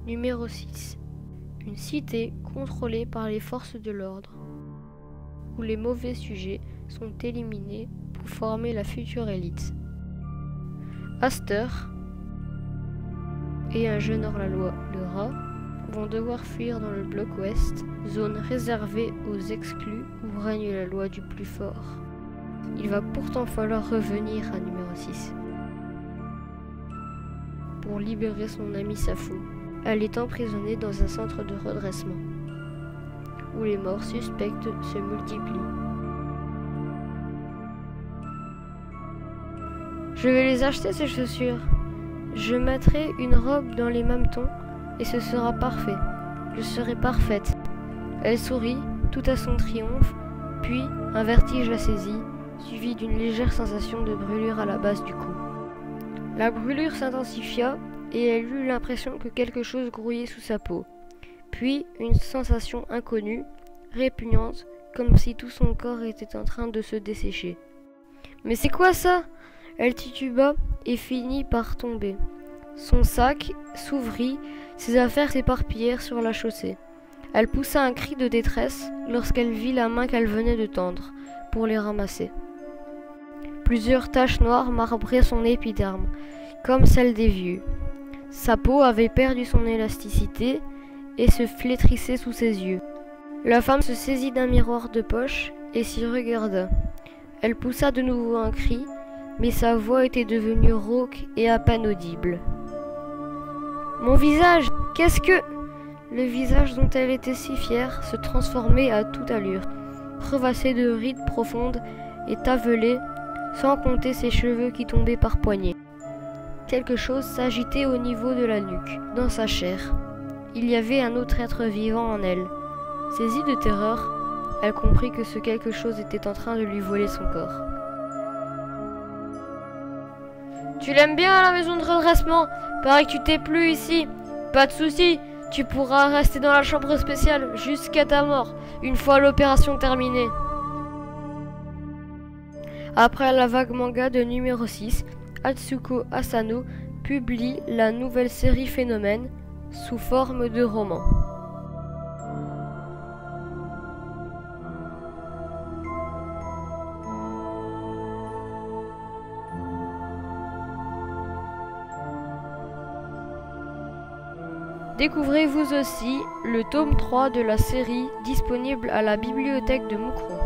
Numéro 6. Une cité contrôlée par les forces de l'ordre, où les mauvais sujets sont éliminés pour former la future élite. Aster et un jeune hors-la-loi, le rat, vont devoir fuir dans le bloc ouest, zone réservée aux exclus où règne la loi du plus fort. Il va pourtant falloir revenir à numéro 6 pour libérer son amie Safo. Elle est emprisonnée dans un centre de redressement, où les morts suspectes se multiplient. Je vais les acheter ces chaussures. Je mettrai une robe dans les mamelons et ce sera parfait. Je serai parfaite. Elle sourit, tout à son triomphe, puis un vertige la saisit, suivi d'une légère sensation de brûlure à la base du cou. La brûlure s'intensifia et elle eut l'impression que quelque chose grouillait sous sa peau. Puis une sensation inconnue, répugnante, comme si tout son corps était en train de se dessécher. « Mais c'est quoi ça ?» Elle tituba et finit par tomber. Son sac s'ouvrit, ses affaires s'éparpillèrent sur la chaussée. Elle poussa un cri de détresse lorsqu'elle vit la main qu'elle venait de tendre pour les ramasser. Plusieurs taches noires marbraient son épiderme, comme celles des vieux. Sa peau avait perdu son élasticité et se flétrissait sous ses yeux. La femme se saisit d'un miroir de poche et s'y regarda. Elle poussa de nouveau un cri, mais sa voix était devenue rauque et à peine audible. « Mon visage, qu'est-ce que... » Le visage dont elle était si fière se transformait à toute allure, crevassé de rides profondes et tavelé, sans compter ses cheveux qui tombaient par poignées. Quelque chose s'agitait au niveau de la nuque, dans sa chair. Il y avait un autre être vivant en elle. Saisie de terreur, elle comprit que ce quelque chose était en train de lui voler son corps. « Tu l'aimes bien à la maison de redressement? Pareil que tu t'es plu ici. Pas de souci, tu pourras rester dans la chambre spéciale jusqu'à ta mort, une fois l'opération terminée. » Après la vague manga de numéro 6, Atsuko Asano publie la nouvelle série Phénomène sous forme de roman. Découvrez vous aussi le tome 3 de la série disponible à la bibliothèque de Moucron.